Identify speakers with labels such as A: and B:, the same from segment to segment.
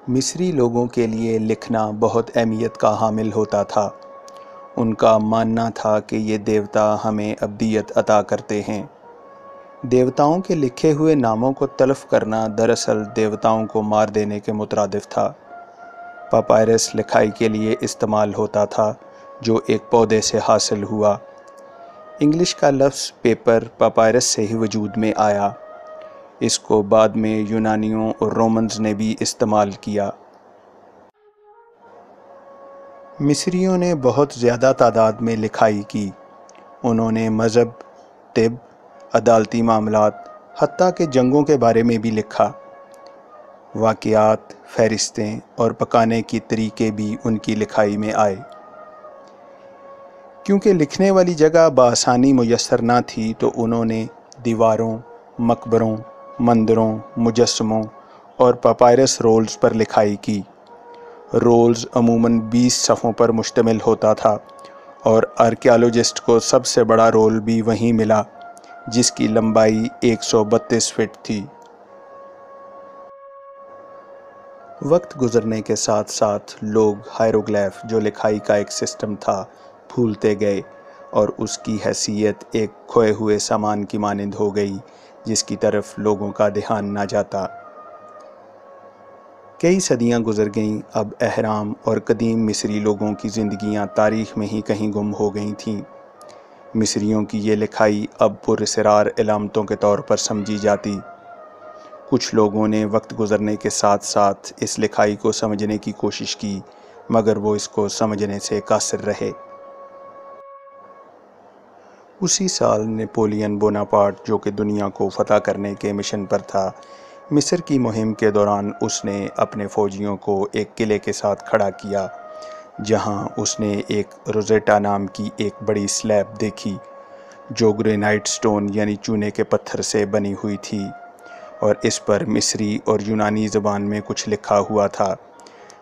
A: مصری لوگوں کے لیے لکھنا بہت اہمیت کا حامل ہوتا تھا۔ ان کا ماننا تھا کہ یہ دیوتا ہمیں ابدیت عطا کرتے ہیں۔ دیوتاؤں کے لکھے ہوئے ناموں کو تلف کرنا دراصل دیوتاؤں کو مار دینے کے مترادف تھا۔ پاپائرس لکھائی کے لیے استعمال ہوتا تھا جو ایک پودے سے حاصل ہوا۔ انگلش کا لفظ پیپر پاپائرس سے ہی وجود میں آیا۔ اس کو بعد میں یونانیوں اور رومنز نے بھی استعمال کیا۔ مصریوں نے بہت زیادہ تعداد میں لکھائی کی۔ انہوں نے مذہب، طب، عدالتی معاملات، حتیٰ کہ جنگوں کے بارے میں بھی لکھا۔ واقعات، فہرستیں اور پکانے کے طریقے بھی ان کی لکھائی میں آئے۔ کیونکہ لکھنے والی جگہ بآسانی میسر نہ تھی تو انہوں نے دیواروں، مقبروں، مندروں، مجسموں اور پاپائرس رولز پر لکھائی کی۔ رولز عموماً 20 صفحوں پر مشتمل ہوتا تھا اور آرکیالوجسٹ کو سب سے بڑا رول بھی وہیں ملا جس کی لمبائی 132 فٹ تھی۔ وقت گزرنے کے ساتھ ساتھ لوگ ہائیروگلیف جو لکھائی کا ایک سسٹم تھا بھولتے گئے اور اس کی حیثیت ایک کھوئے ہوئے سامان کی مانند ہو گئی جس کی طرف لوگوں کا دھیان نہ جاتا۔ کئی صدیاں گزر گئیں، اب اہرام اور قدیم مصری لوگوں کی زندگیاں تاریخ میں ہی کہیں گم ہو گئی تھیں۔ مصریوں کی یہ لکھائی اب پراسرار علامتوں کے طور پر سمجھی جاتی۔ کچھ لوگوں نے وقت گزرنے کے ساتھ ساتھ اس لکھائی کو سمجھنے کی کوشش کی مگر وہ اس کو سمجھنے سے قاصر رہے۔ اسی سال نیپولین بوناپارٹ جو کہ دنیا کو فتح کرنے کے مشن پر تھا، مصر کی مہم کے دوران اس نے اپنے فوجیوں کو ایک قلعے کے ساتھ کھڑا کیا جہاں اس نے ایک روزیٹا نام کی ایک بڑی سلیب دیکھی جو گرینائٹ سٹون یعنی چونے کے پتھر سے بنی ہوئی تھی اور اس پر مصری اور یونانی زبان میں کچھ لکھا ہوا تھا۔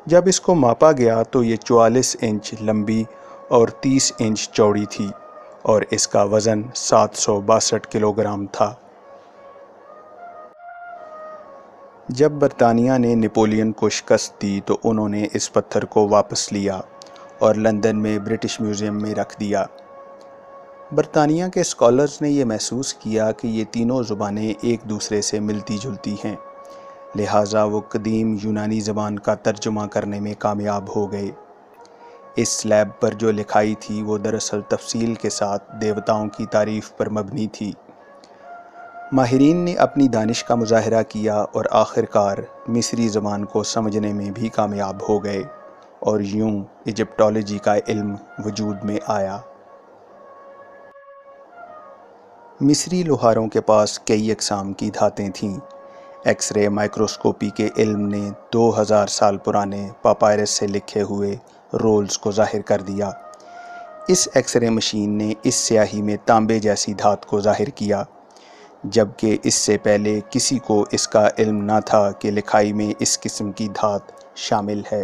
A: جب اس کو ماپا گیا تو یہ 44 انچ لمبی اور 30 انچ چوڑی تھی اور اس کا وزن 762 کلو گرام تھا۔ جب برطانیہ نے نیپولین کو شکست دی تو انہوں نے اس پتھر کو واپس لیا اور لندن میں برٹش میوزیم میں رکھ دیا۔ برطانیہ کے اسکالرز نے یہ محسوس کیا کہ یہ تینوں زبانیں ایک دوسرے سے ملتی جلتی ہیں، لہٰذا وہ قدیم یونانی زبان کا ترجمہ کرنے میں کامیاب ہو گئے۔ اس سلیب پر جو لکھائی تھی وہ دراصل تفصیل کے ساتھ دیوتاؤں کی تعریف پر مبنی تھی۔ ماہرین نے اپنی دانش کا مظاہرہ کیا اور آخرکار مصری زبان کو سمجھنے میں بھی کامیاب ہو گئے اور یوں ایجپٹالوجی کا علم وجود میں آیا۔ مصری لوہاروں کے پاس کئی اقسام کی دھاتیں تھیں۔ ایکس رے مائکروسکوپی کے علم نے 2000 سال پرانے پاپائرس سے لکھے ہوئے رولز کو ظاہر کر دیا۔ اس ایکس رے مشین نے اس سیاہی میں تانبے جیسی دھات کو ظاہر کیا، جبکہ اس سے پہلے کسی کو اس کا علم نہ تھا کہ لکھائی میں اس قسم کی دھات شامل ہے۔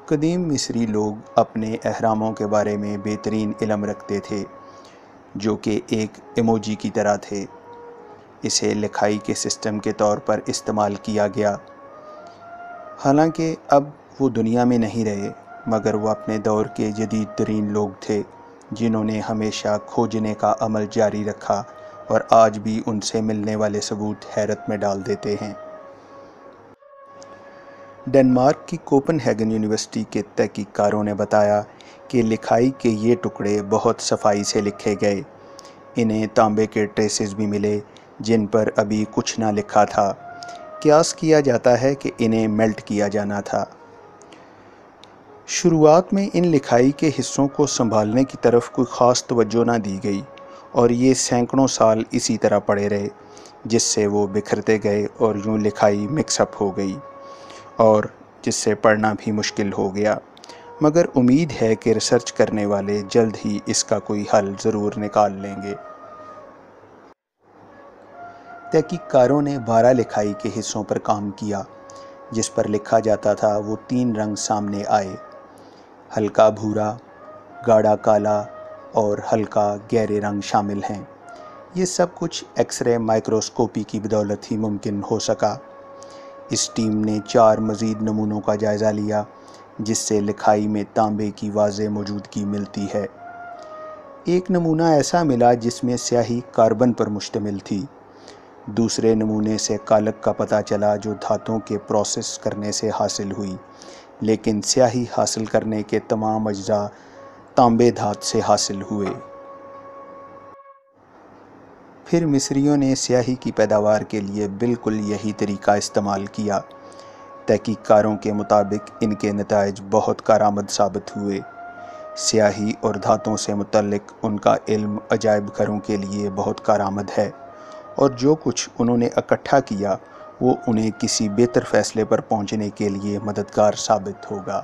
A: قدیم مصری لوگ اپنے اہراموں کے بارے میں بہترین علم رکھتے تھے جو کہ ایک ایموجی کی طرح تھے۔ اسے لکھائی کے سسٹم کے طور پر استعمال کیا گیا۔ حالانکہ اب وہ دنیا میں نہیں رہے مگر وہ اپنے دور کے جدید ترین لوگ تھے جنہوں نے ہمیشہ کھوجنے کا عمل جاری رکھا اور آج بھی ان سے ملنے والے ثبوت حیرت میں ڈال دیتے ہیں۔ ڈنمارک کی کوپن ہیگن یونیورسٹی کے تحقیق کاروں نے بتایا کہ لکھائی کے یہ ٹکڑے بہت صفائی سے لکھے گئے۔ انہیں تانبے کے ٹریسز بھی ملے جن پر ابھی کچھ نہ لکھا تھا۔ قیاس کیا جاتا ہے کہ انہیں میلٹ کیا جانا تھا۔ شروعات میں ان لکھائی کے حصوں کو سنبھالنے کی طرف کوئی خاص توجہ نہ دی گئی اور یہ سینکڑوں سال اسی طرح پڑے رہے جس سے وہ بکھرتے گئے اور یوں لکھائی مکس اپ ہو گئی اور جس سے پڑھنا بھی مشکل ہو گیا، مگر امید ہے کہ ریسرچ کرنے والے جلد ہی اس کا کوئی حل ضرور نکال لیں گے۔ تحقیق کاروں نے 12 لکھائی کے حصوں پر کام کیا جس پر لکھا جاتا تھا۔ وہ 3 رنگ سامنے آئے: ہلکا بھورا، گاڑھا کالا اور ہلکا گہرے رنگ شامل ہیں۔ یہ سب کچھ ایکس رے مائکروسکوپی کی بدولت ہی ممکن ہو سکا۔ اس ٹیم نے 4 مزید نمونوں کا جائزہ لیا جس سے لکھائی میں تانبے کی واضح موجودگی ملتی ہے۔ ایک نمونہ ایسا ملا جس میں سیاہی کاربن پر مشتمل تھی۔ دوسرے نمونے سے کالک کا پتہ چلا جو دھاتوں کے پروسیس کرنے سے حاصل ہوئی، لیکن سیاہی حاصل کرنے کے تمام اجزاء تانبے دھات سے حاصل ہوئے۔ پھر مصریوں نے سیاہی کی پیداوار کے لیے بالکل یہی طریقہ استعمال کیا۔ تحقیق کاروں کے مطابق ان کے نتائج بہت کارآمد ثابت ہوئے۔ سیاہی اور دھاتوں سے متعلق ان کا علم عجائب گھروں کے لیے بہت کارآمد ہے، اور جو کچھ انہوں نے اکٹھا کیا وہ انہیں کسی بہتر فیصلے پر پہنچنے کے لیے مددگار ثابت ہوگا۔